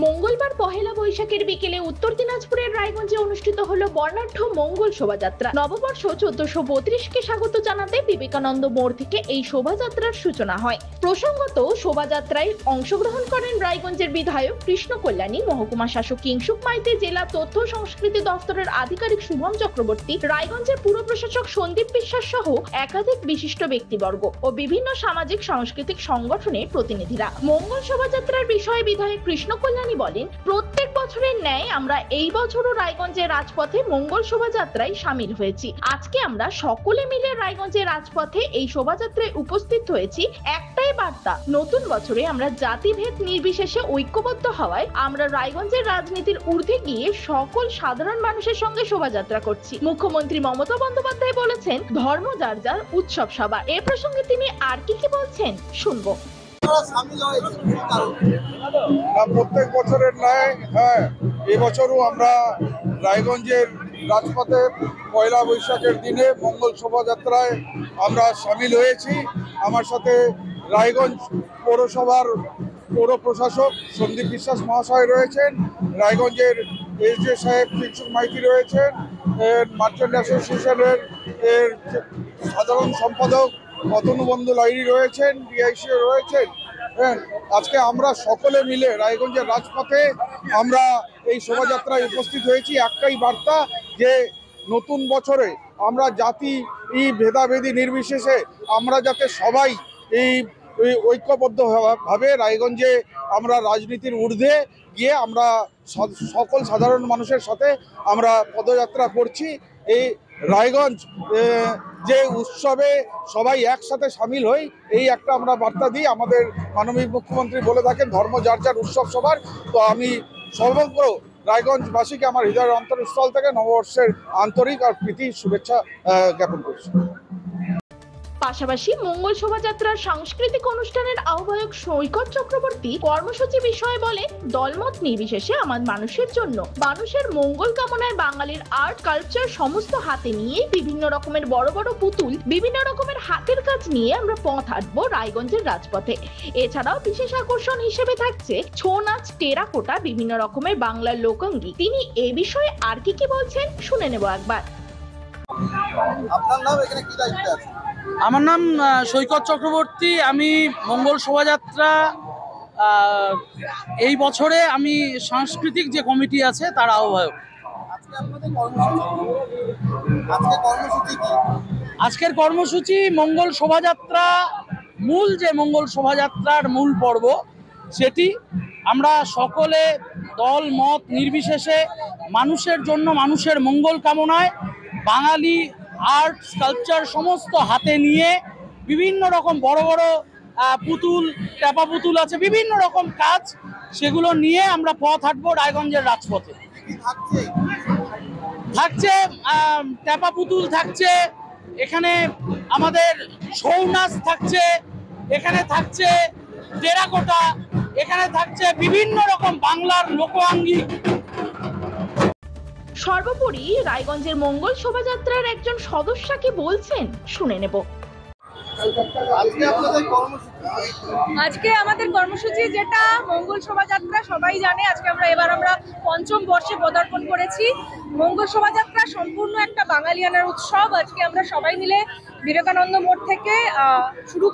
মঙ্গলবার পহেলা বৈশাখের বিকেলে উত্তর দিনাজপুরের রায়গঞ্জে অনুষ্ঠিত হলো বর্ণাঢ্য মঙ্গল শোভাযাত্রা। নববর্ষ 1432কে স্বাগত জানাতে বিবেকানন্দ মোড় থেকে এই শোভাযাত্রার সূচনা হয়। প্রসঙ্গত, শোভাযাত্রায় অংশগ্রহণ করেন রায়গঞ্জের বিধায়ক কৃষ্ণ কল্যাণী, মহকুমা শাসক কিংসুক মাইতি, জেলা তথ্য সংস্কৃতি দপ্তরের আধিকারিক শুভম চক্রবর্তী, রায়গঞ্জের পুর প্রশাসক সন্দীপ বিশ্বাস সহ একাধিক বিশিষ্ট ব্যক্তিবর্গ ও বিভিন্ন সামাজিক সাংস্কৃতিক সংগঠনের প্রতিনিধিরা। মঙ্গল শোভাযাত্রার বিষয়ে বিধায়ক কৃষ্ণ কল্যাণী বলেন, প্রত্যেক বছরের ন্যায় আমরা এই বছরও রায়গঞ্জের রাজপথে মঙ্গল শোভাযাত্রায় সামিল হয়েছি। আজকে আমরা সকলে মিলে রায়গঞ্জের রাজপথে এই শোভাযাত্রায় উপস্থিত হয়েছি একটাই বার্তা, নতুন বছরে আমরা জাতিভেদ নির্বিশেষে ঐক্যবদ্ধ হওয়ায় আমরা রায়গঞ্জের রাজনীতির ঊর্ধ্বে গিয়ে সকল সাধারণ মানুষের সঙ্গে শোভাযাত্রা করছি। মুখ্যমন্ত্রী মমতা বন্দ্যোপাধ্যায় বলেছেন, ধর্ম যার যার, উৎসব সবার। এ প্রসঙ্গে তিনি আর কি বলছেন শুনবো। প্রত্যেক বছরের ন্যায় এবছরও আমরা রায়গঞ্জের রাজপথে পয়লা বৈশাখের দিনে মঙ্গল শোভাযাত্রায় আমরা সামিল হয়েছি। আমার সাথে রায়গঞ্জ পৌরসভার পৌর প্রশাসক সন্দীপ বিশ্বাস মহাশয় রয়েছেন, রায়গঞ্জের এসডি সাহেব কিংসুক মাইতি রয়েছেন, মার্চেন্ট অ্যাসোসিয়েশনের সাধারণ সম্পাদক অতনুবন্ধু লাহিড়ী রয়েছেন, ডিআইসি রয়েছেন। আজকে আমরা সকলে মিলে রায়গঞ্জের রাজপথে আমরা এই শোভাযাত্রায় উপস্থিত হয়েছি একটাই বার্তা, যে নতুন বছরে আমরা জাতি ভেদাভেদি নির্বিশেষে আমরা যাতে সবাই এই ঐক্যবদ্ধভাবে রায়গঞ্জে আমরা রাজনীতির ঊর্ধ্বে গিয়ে আমরা সকল সাধারণ মানুষের সাথে আমরা পদযাত্রা করছি। এই রায়গঞ্জ যে উৎসবে সবাই একসাথে সামিল হই, এই একটা আমরা বার্তা দিই। আমাদের মাননীয় মুখ্যমন্ত্রী বলে থাকেন, ধর্ম যার যার, উৎসব সবার। তো আমি সমগ্র রায়গঞ্জবাসীকে আমার হৃদয়ের অন্তরস্থল থেকে নববর্ষের আন্তরিক আর প্রীতি শুভেচ্ছা জ্ঞাপন করছি। পাশাপাশি মঙ্গল শোভাযাত্রার সাংস্কৃতিক অনুষ্ঠানের আহ্বায়ক সৈকত চক্রবর্তী কর্মসূচি বিষয়ে বলে, দলমত নির্বিশেষে আমার মানুষের জন্য, মানুষের মঙ্গল কামনায় বাঙালির আর্ট কালচার সমস্ত হাতে নিয়ে বিভিন্ন রকমের বড় বড় পুতুল, বিভিন্ন রকমের হাতের কাজ নিয়ে আমরা পথ হাঁটবো রায়গঞ্জের রাজপথে। এছাড়াও বিশেষ আকর্ষণ হিসেবে থাকছে ছৌ নাচ, টেরাকোটা, বিভিন্ন রকমের বাংলার লোকাঙ্গী। তিনি এ বিষয়ে আর কি বলছেন শুনে নেব একবার। আপনার নাম, এখানে কি দায়িত্ব আছে? আমার নাম সৈকত চক্রবর্তী। আমি মঙ্গল শোভাযাত্রা এই বছরে আমি সাংস্কৃতিক যে কমিটি আছে তার আহ্বায়ক। আজকের কর্মসূচি মঙ্গল শোভাযাত্রা, মূল যে মঙ্গল শোভাযাত্রার মূল পর্ব, সেটি আমরা সকলে দল মত নির্বিশেষে মানুষের জন্য, মানুষের মঙ্গল কামনায় বাঙালি আর্ট স্কাল্পচার সমস্ত হাতে নিয়ে বিভিন্ন রকম বড় বড় পুতুল, ট্যাপা পুতুল আছে, বিভিন্ন রকম কাজ, সেগুলো নিয়ে আমরা পথ হাঁটবো রায়গঞ্জের রাজপথে। থাকছে ট্যাপা পুতুল, থাকছে এখানে আমাদের ছৌ নাচ, থাকছে এখানে থাকছে টেরাকোটা, এখানে থাকছে বিভিন্ন রকম বাংলার লোকাঙ্গী। সর্বোপরি রায়গঞ্জের মঙ্গল শোভাযাত্রার একজন সদস্য কি বলছেন শুনে নেব। আজকে আমাদের কর্মসূচি যেটা মঙ্গল শোভাযাত্রা, সবাই জানে আজকে আমরা পঞ্চম বর্ষে পদার্পণ করেছি। মঙ্গল শোভাযাত্রা সম্পূর্ণ একটা বাঙালিয়ানার উৎসব। আজকে আমরা সবাই মিলে বিবেকানন্দ মোড় থেকে শুরু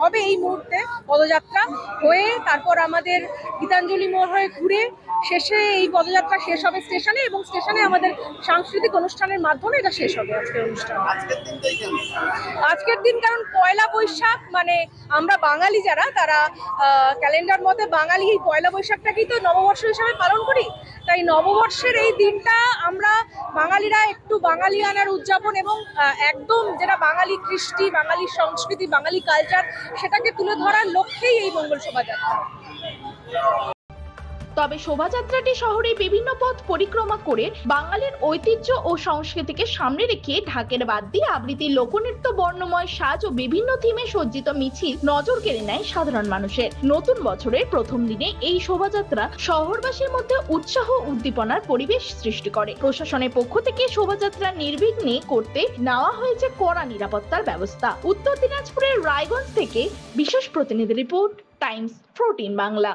হবে এই মুহূর্তে পদযাত্রা হয়ে, তারপর আমাদের গীতাঞ্জলি মোড় হয়ে ঘুরে শেষে এই পদযাত্রা শেষ হবে স্টেশনে, এবং স্টেশনে আমাদের সাংস্কৃতিক অনুষ্ঠানের মাধ্যমে এটা শেষ হবে আজকের অনুষ্ঠান। আজকের দিন কারণ পয়লা বৈশাখ, মানে আমরা বাঙালি যারা, তারা ক্যালেন্ডার মতে বাঙালি এই পয়লা বৈশাখটাকেই তো নববর্ষ হিসাবে পালন করি। তাই নববর্ষের এই দিনটা আমরা বাঙালিরা একটু বাঙালিয়ানার উদযাপন এবং একদম যেটা বাঙালি কৃষ্টি, বাঙালি সংস্কৃতি, বাঙালি কালচার, সেটাকে তুলে ধরার লক্ষ্যেই এই মঙ্গল শোভাযাত্রা। তবে শোভাযাত্রাটি শহরের বিভিন্ন পথ পরিক্রমা করে বাঙালির ঐতিহ্য ও সংস্কৃতিকে সামনে রেখে ঢাকের বাদ দিয়ে আবৃত্তি, লোকনৃত্য, বর্ণময় সাজ ও বিভিন্ন থিমে সজ্জিত মিছিল নজর কেড়ে নেয় সাধারণ মানুষের। নতুন বছরের প্রথম দিনে এই শোভাযাত্রা শহরবাসীর মধ্যে উৎসাহ উদ্দীপনার পরিবেশ সৃষ্টি করে। প্রশাসনের পক্ষ থেকে শোভাযাত্রা নির্বিঘ্নে করতে নেওয়া হয়েছে কড়া নিরাপত্তার ব্যবস্থা। উত্তর দিনাজপুরের রায়গঞ্জ থেকে বিশেষ প্রতিনিধি রিপোর্ট, টাইমস 14 বাংলা।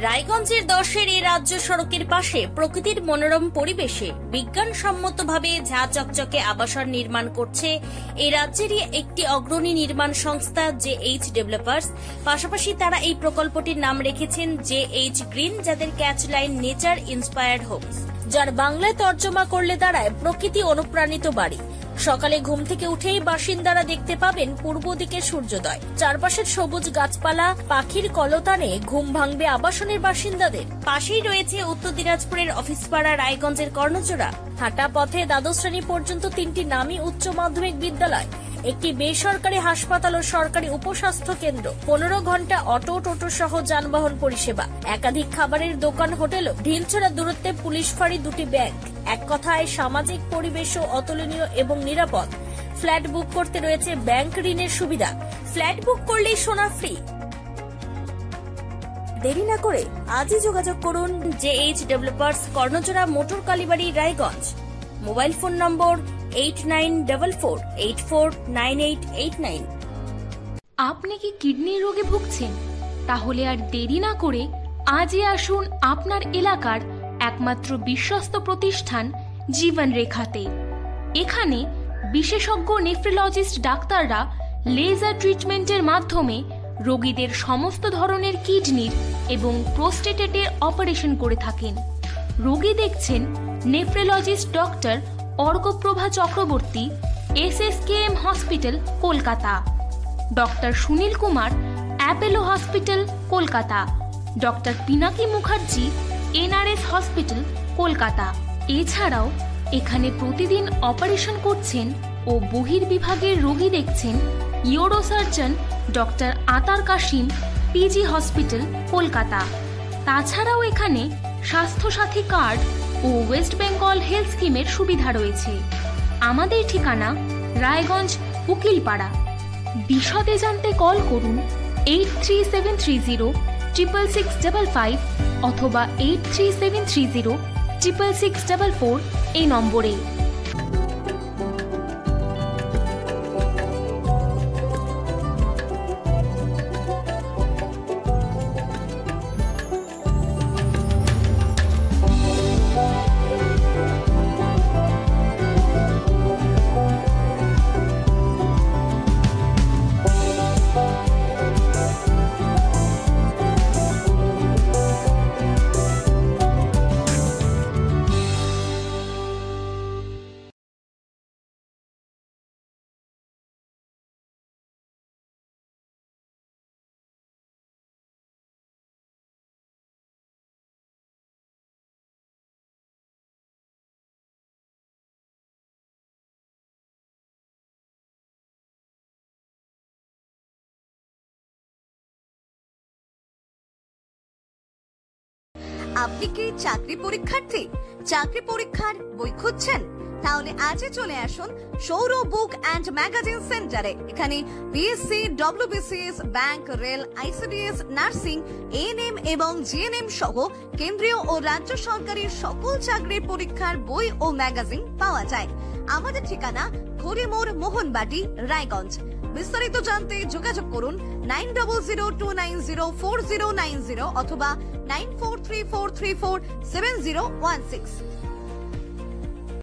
রায়গঞ্জের 10-এর এই রাজ্য সড়কের পাশে প্রকৃতির মনোরম পরিবেশে বিজ্ঞানসম্মতভাবে ঝা চকচকে আবাসন নির্মাণ করছে এই রাজ্যেরই একটি অগ্রণী নির্মাণ সংস্থা JH ডেভেলপার্স। পাশাপাশি তারা এই প্রকল্পটির নাম রেখেছেন JH গ্রিন, যাদের catch line nature inspired homes, যার বাংলায় তর্জমা করলে দাঁড়ায় প্রকৃতি অনুপ্রাণিত বাড়ি। সকালে ঘুম থেকে উঠেই বাসিন্দারা দেখতে পাবেন পূর্ব দিকে সূর্যোদয়, চারপাশের সবুজ গাছপালা, পাখির কলতানে ঘুম ভাঙবে আবাসনের বাসিন্দাদের। পাশেই রয়েছে উত্তর দিনাজপুরের অফিসপাড়া রায়গঞ্জের কর্ণজোড়া। হাঁটা পথে দ্বাদশ শ্রেণী পর্যন্ত 3টি নামী উচ্চ মাধ্যমিক বিদ্যালয়, একটি বেসরকারি হাসপাতাল ও সরকারি উপস্বাস্থ্য কেন্দ্র, 15 ঘন্টা অটো টোটো সহ যানবাহন পরিষেবা, একাধিক খাবারের দোকান, হোটেল, ঢিলছড়া দূরত্বে পুলিশ ফাঁড়ি, 2টি ব্যাংক। এক কথায় সামাজিক পরিবেশও অতুলনীয় এবং নিরাপদ। ফ্ল্যাট বুক করতে রয়েছে ব্যাংক ঋণের সুবিধা, ফ্ল্যাট বুক করলেই সোনা ফ্রি। দেরি না করে আজই যোগাযোগ করুন JH developers, Karnajora, motor Kalibari, Raiganj. Mobile phone number 8944849889। আপনি কি কিডনি রোগে ভুগছেন? তাহলে আর দেরি না করে আজই আসুন আপনার এলাকার একমাত্র বিশ্বস্ত প্রতিষ্ঠান জীবন রেখাতে। এখানে বিশেষজ্ঞ নেফ্রোলজিস্ট ডাক্তাররা লেজার ট্রিটমেন্টের মাধ্যমে রোগীদের সমস্ত ধরনের কিডনির এবং প্রোস্টেটের অপারেশন করে থাকেন। রোগী দেখছেন nephrologist doctor Arkaprabha Chakraborty, SSKM hospital, Kolkata. Doctor Sunil Kumar, Apollo hospital, Kolkata. Doctor Pinaki Mukherjee, NRS hospital, Kolkata. এছাড়াও এখানে প্রতিদিন অপারেশন করছেন ও বহির্বিভাগের রোগী দেখছেন ইউরোসার্জন ডক্টর আতার কাশিম, PG হসপিটাল, কলকাতা। তাছাড়াও এখানে স্বাস্থ্যসাথী কার্ড ও ওয়েস্ট বেঙ্গল হেলথ স্কিমের সুবিধা রয়েছে। আমাদের ঠিকানা রায়গঞ্জ, উকিলপাড়া। বিশদে জানতে কল করুন 8373066655 অথবা 8373066644 এই নম্বরে। আপনি কি চাকরি পরীক্ষার্থী? চাকরি পরীক্ষার বই খুঁজছেন? তাহলে আজই চলে আসুন সৌরভ বুক অ্যান্ড ম্যাগাজিন সেন্টারে। এখানে BSc, WBCS, bank, rail, ICDS, nursing, ANM এবং GNM সহ কেন্দ্রীয় ও রাজ্য সরকারের সকল চাকরির পরীক্ষার বই ও ম্যাগাজিন পাওয়া যায়। আমাদের ঠিকানা খড়িমোড়, মোহনবাটি, রায়গঞ্জ। বিস্তারিত জানতে যোগাযোগ করুন 9002904090 অথবা 9434347016।